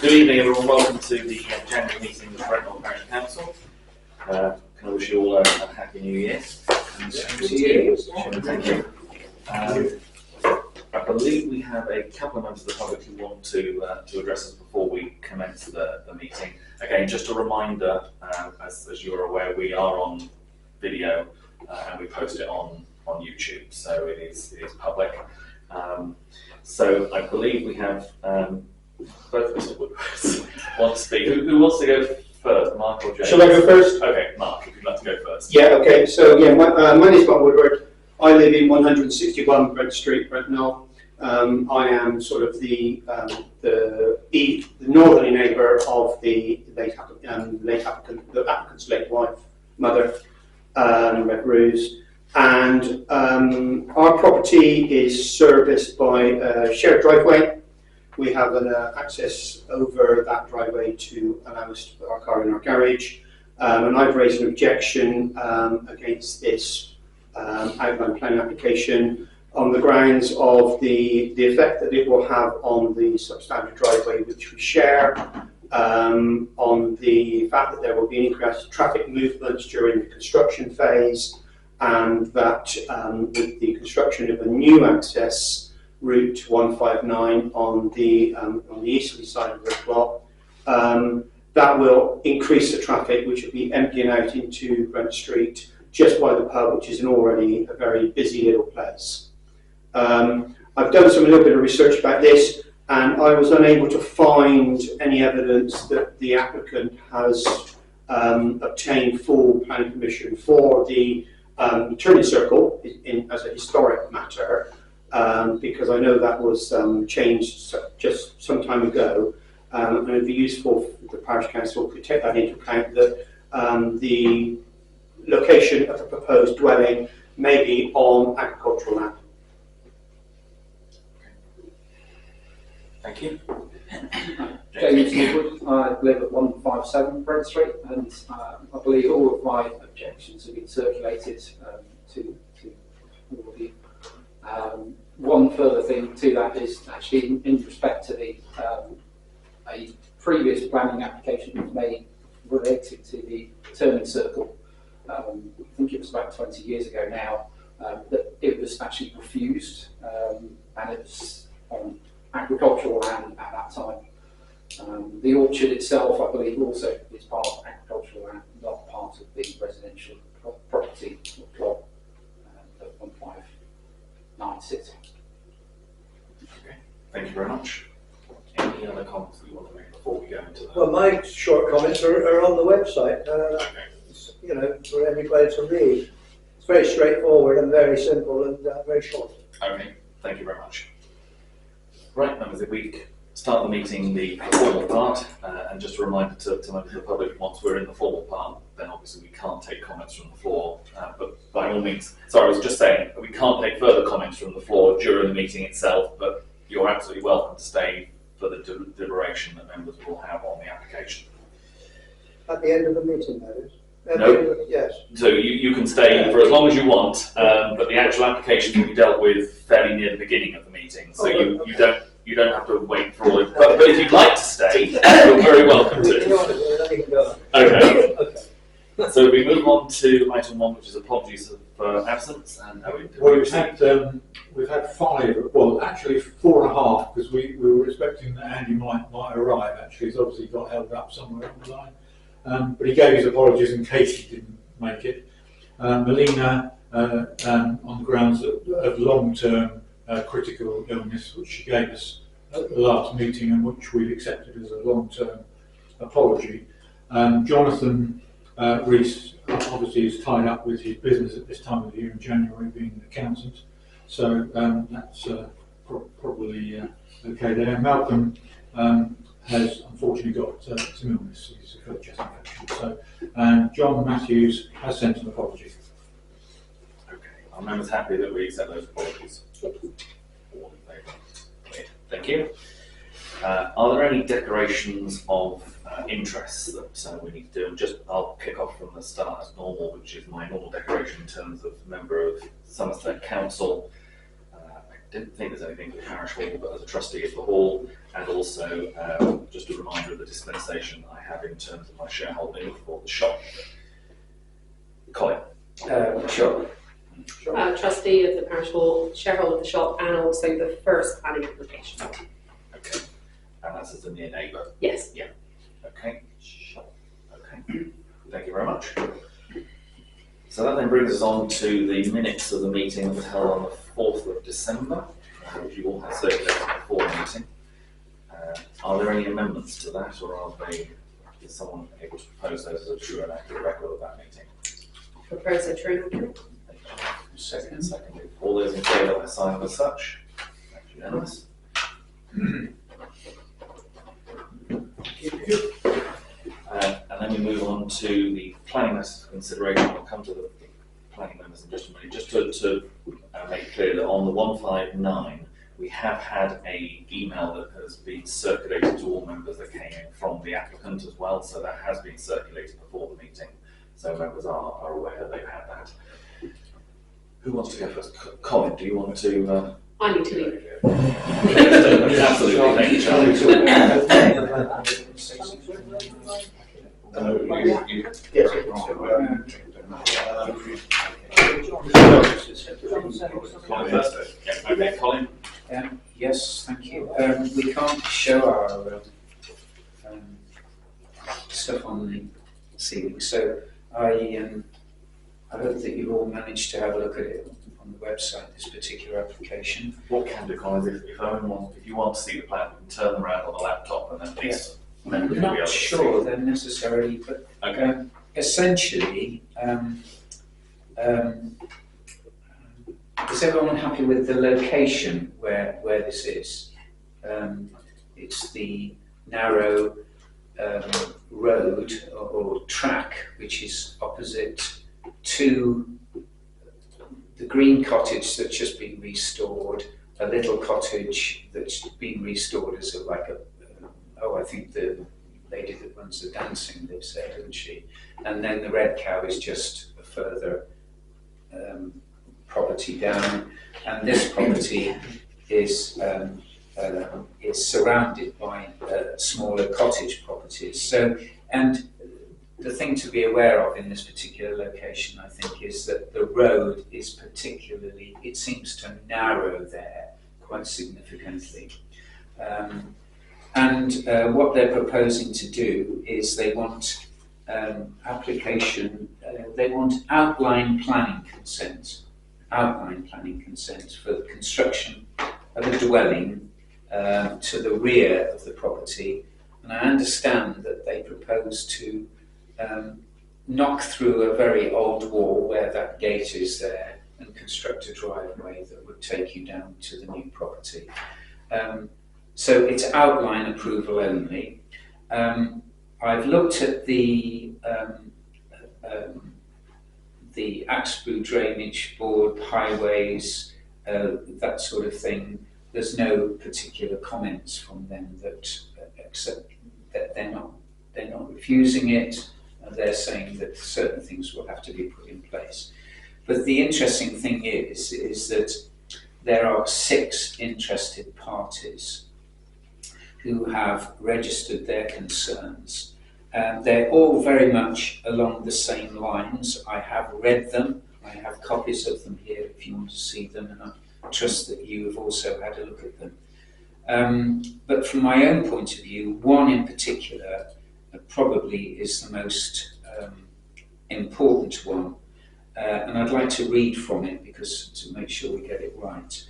Good evening, everyone. Welcome to the January meeting of the Brent Knoll Parish Council. Can I wish you all a happy New Year? And to you. Thank you. I believe we have a couple of members of the public who want to address us before we commence the meeting. Again, just a reminder, as you're aware, we are on video and we post it on YouTube, so it is public. So I believe we have both Mr. Woodwards want to speak. Who wants to go first, Mark or James? Shall I go first? Okay, Mark, if you'd like to go first. Yeah, okay. So, yeah, my name is Mark Woodward. I live in 161 Brent Street, Brent Knoll. I am sort of the northerly neighbour of the applicant's late wife, mother, Red Rose. And our property is serviced by a shared driveway. We have an access over that driveway to allow us to put our car in our garage. And I've raised an objection against this outline plan application on the grounds of the effect that it will have on the substandard driveway which we share, on the fact that there will be an increased traffic movements during the construction phase, and that with the construction of a new access route 159 on the easterly side of the plot, that will increase the traffic which will be emptying out into Brent Street just by the pub, which is already a very busy little place. I've done a little bit of research about this, and I was unable to find any evidence that the applicant has obtained full planning permission for the turning circle as a historic matter, because I know that was changed just some time ago, and it would be useful if the parish council could take that into account, that the location of the proposed dwelling may be on agricultural land. Thank you. James Woodward. I live at 157 Brent Street, and I believe all of my objections have been circulated to all of you. One further thing to that is actually in respect to the a previous planning application that was made related to the turning circle. I think it was about 20 years ago now, that it was actually refused, and it was on agricultural land at that time. The orchard itself, I believe, also is part of agricultural land, not part of the residential property or plot that 159 Okay. Thank you very much. Any other comments that you want to make before we go into that? Well, my short comments are on the website. You know, for everybody to read. It's very straightforward and very simple and very short. Okay. Thank you very much. Right, members, if we start the meeting, the formal part, and just a reminder to members of the public, once we're in the formal part, then obviously we can't take comments from the floor, but by all means, sorry, I was just saying, we can't take further comments from the floor during the meeting itself, but you're absolutely welcome to stay for the deliberation that members will have on the application. At the end of the meeting, that is. No. Yes. So you can stay for as long as you want, but the actual application will be dealt with fairly near the beginning of the meeting. So you don't have to wait for all of it. But if you'd like to stay, you're very welcome to. Okay. So we move on to item 1, which is apologies for absence. And we've had 5. Well, actually 4.5, because we were expecting that Andy might arrive. Actually, he's obviously got held up somewhere on the line. But he gave his apologies in case he didn't make it. Melina, on the grounds of long-term critical illness, which she gave us at the last meeting and which we've accepted as a long-term apology. Jonathan Rees obviously is tied up with his business at this time of the year in January, being an accountant. So that's probably okay there. Malcolm has unfortunately got some illness. He's got chest infection. So, and John Matthews has sent an apology. Okay, our members happy that we accept those apologies. Thank you. Are there any declarations of interests that we need to do? I'll kick off from the start as normal, which is my normal declaration in terms of member of Somerset Council. I didn't think there's anything for the parish hall, but as a trustee of the hall, and also just a reminder of the dispensation I have in terms of my shareholding for the shop. Colin. Sure. Trustee of the parish hall, shareholder of the shop, and also the first planning application. Okay. And that's as a near neighbour. Yes. Okay. Okay. Thank you very much. So that then brings us on to the minutes of the meeting that was held on the 4th of December, which you all had circulated before the meeting. Are there any amendments to that, or is someone able to propose those as a true and accurate record of that meeting? Propose a true. Second. All those in favour are signed as such. That's unanimous. And then we move on to the planning matters for consideration. I'll come to the planning members in just a minute. Just to make it clear that on the 159, we have had an email that has been circulated to all members that came in from the applicant as well. So that has been circulated before the meeting. So members are aware that they've had that. Who wants to go first? Colin, do you want to? I need to leave. Absolutely, thank you, Charlie. Colin first. Yeah, okay, Colin. Yes, thank you. We can't show our stuff on the ceiling, so I hope that you all managed to have a look at it on the website, this particular application. What can do, Colin, is if you want to see the plan, you can turn them around on the laptop and then at least members will be able I'm not to sure see. they're necessary, but Okay. essentially, is everyone happy with the location where this is? It's the narrow road or track which is opposite to the green cottage that's just been restored, a little cottage that's been restored as I think the lady that runs the dancing lives there, doesn't she? And then the red cow is just a further property down, and this property is surrounded by smaller cottage properties. So, and the thing to be aware of in this particular location, I think, is that the road is particularly, it seems to narrow there quite significantly. What they're proposing to do is they want they want outline planning consent for the construction of a dwelling to the rear of the property. And I understand that they propose to knock through a very old wall where that gate is there and construct a driveway that would take you down to the new property. So it's outline approval only. I've looked at the Axboo Drainage Board, highways, that sort of thing. There's no particular comments from them except that they're not refusing it. They're saying that certain things will have to be put in place. But the interesting thing is that there are 6 interested parties who have registered their concerns. They're all very much along the same lines. I have read them. I have copies of them here if you want to see them, and I trust that you have also had a look at them. But from my own point of view, one in particular probably is the most important one. And I'd like to read from it to make sure we get it right.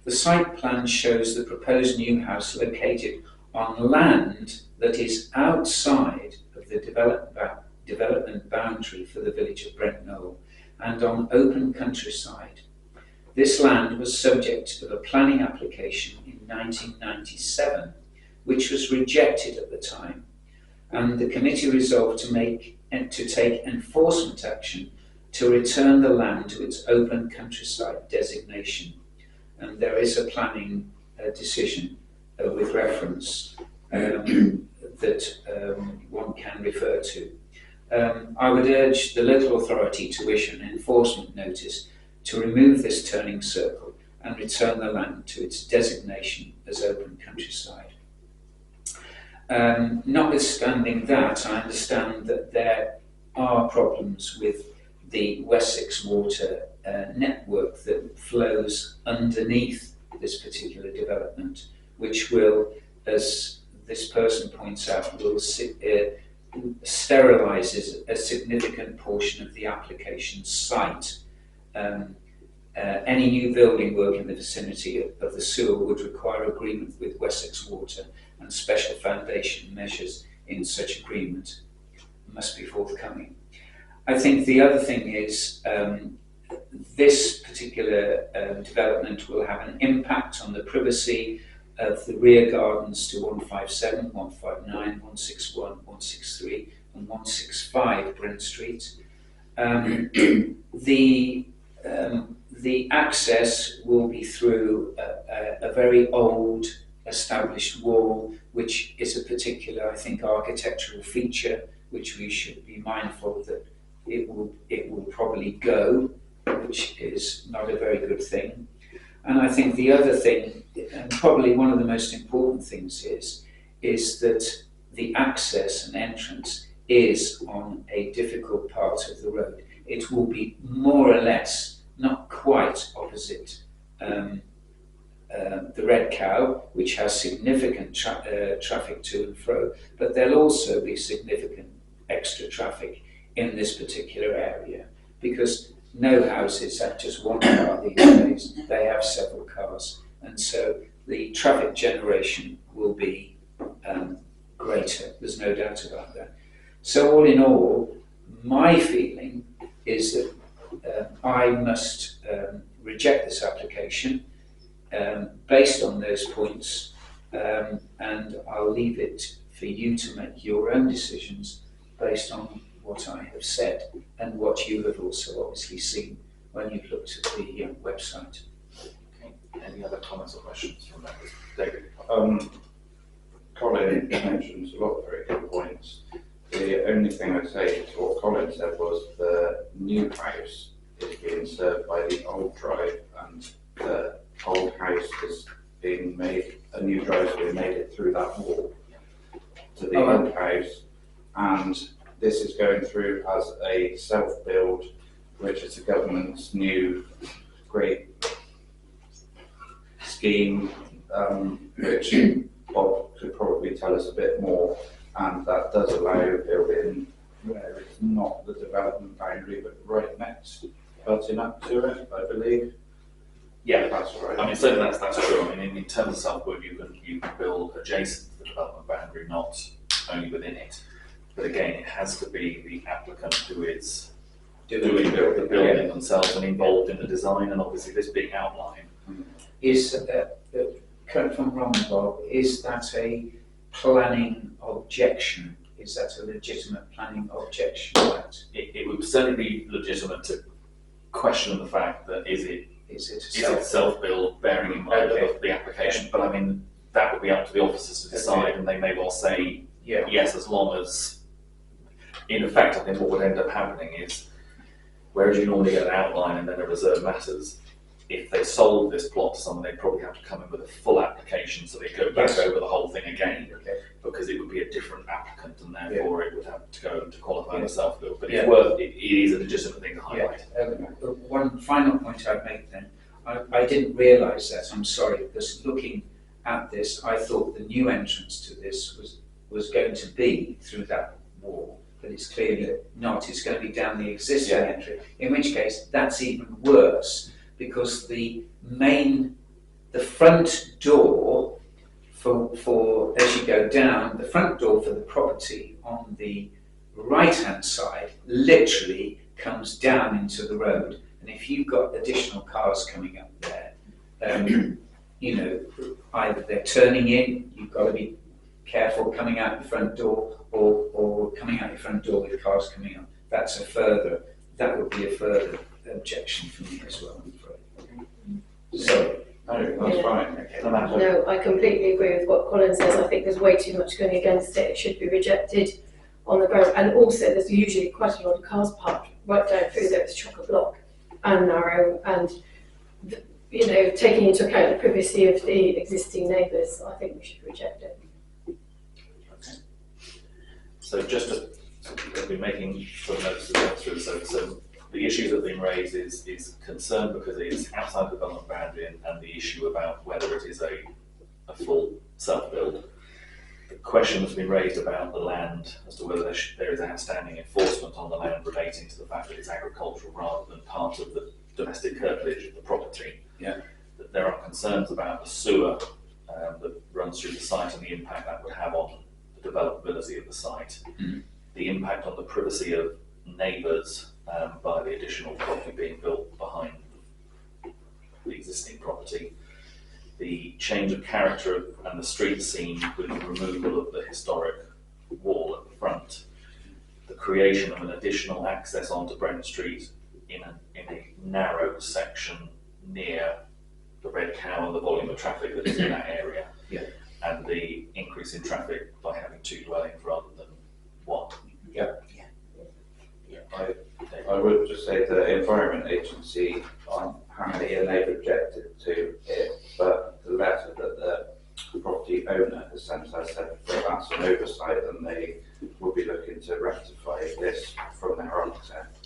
The site plan shows the proposed new house located on land that is outside of the development boundary for the village of Brent Knoll and on open countryside. This land was subject to a planning application in 1997, which was rejected at the time, and the committee resolved to take enforcement action to return the land to its open countryside designation. And there is a planning decision with reference that one can refer to. I would urge the local authority to issue an enforcement notice to remove this turning circle and return the land to its designation as open countryside. Notwithstanding that, I understand that there are problems with the Wessex water network that flows underneath this particular development, which will, as this person points out, will sterilises a significant portion of the application site. Any new building work in the vicinity of the sewer would require agreement with Wessex Water, and special foundation measures in such agreement must be forthcoming. I think the other thing is this particular development will have an impact on the privacy of the rear gardens to 157, 159, 161, 163 and 165 Brent Street. The access will be through a very old established wall, which is a particular, I think, architectural feature which we should be mindful that it will probably go, which is not a very good thing. And I think the other thing, and probably one of the most important things, is that the access and entrance is on a difficult part of the road. It will be more or less, not quite opposite the Red Cow, which has significant traffic to and fro, but there'll also be significant extra traffic in this particular area, because no houses have just one car these days, they have several cars, and so the traffic generation will be greater, there's no doubt about that. So all in all, my feeling is that I must reject this application based on those points, and I'll leave it for you to make your own decisions based on what I have said and what you have also obviously seen when you've looked at the website. Okay. Any other comments or questions from members? David? Colin mentioned a lot of very good points. The only thing I'd say to what Colin said was the new house is being served by the old drive, and the old house is being made, a new drive is being made it through that wall to the old house, and this is going through as a self-build, which is the government's new great scheme, which Bob could probably tell us a bit more, and that does allow building where it's not the development boundary, but right next, butting up to it, I believe. Yeah, That's right. I mean, certainly that's true. I mean, in terms of self-build, you can build adjacent to the development boundary, not only within it. But again, it has to be the applicant who is doing the building themselves and involved in the design, and obviously this being outlined. Is, correct if I'm wrong, Bob, is that a planning objection? Is that a legitimate planning objection? It would certainly be legitimate to question the fact that is it self-build, bearing in mind the application, but I mean, that would be up to the officers to decide, and they may well say yes, as long as, in effect, I think what would end up happening is, whereas you normally get an outline and then a reserve matters, if they sold this plot to someone, they'd probably have to come in with a full application, so they go back over the whole thing again, because it would be a different applicant, and therefore it would have to go to qualify the self-build. But it is a legitimate thing to highlight. One final point I'd make then, I didn't realise that, I'm sorry, because looking at this, I thought the new entrance to this was going to be through that wall, but it's clearly not. It's going to be down the existing entry, in which case that's even worse, because the front door for as you go down, the front door for the property on the right hand side literally comes down into the road, and if you've got additional cars coming up there, you know, either they're turning in, you've got to be careful coming out the front door, or coming out the front door with cars coming up. That would be a further objection for me as well, I'm afraid. So, no, that's fine. No, I completely agree with what Colin says. I think there's way too much going against it. It should be rejected on the ground. And also, there's usually quite a lot of cars parked right down through there. It's chock-a-block and narrow. And you know, taking into account the privacy of the existing neighbours, I think we should reject it. Okay. So just to, I've been making sort of notes as we go through, so the issues that have been raised is concern because it is outside the development boundary and the issue about whether it is a full self-build. The question that's been raised about the land as to whether there is outstanding enforcement on the land relating to the fact that it's agricultural rather than part of the domestic curtilage of the property. Yeah. That there are concerns about the sewer that runs through the site and the impact that would have on the developability of the site. Mm. The impact on the privacy of neighbours by the additional property being built behind the existing property. The change of character and the street scene with the removal of the historic wall at the front, the creation of an additional access onto Brent Street in a narrow section near the Red Cow and the volume of traffic that is in that area, Yeah. and the increase in traffic by having 2 dwellings rather than 1. I would just say the Environment Agency on Hamley and they've objected to it, but the letter that the property owner has sent us said that that's an oversight and they will be looking to rectify this from their architect.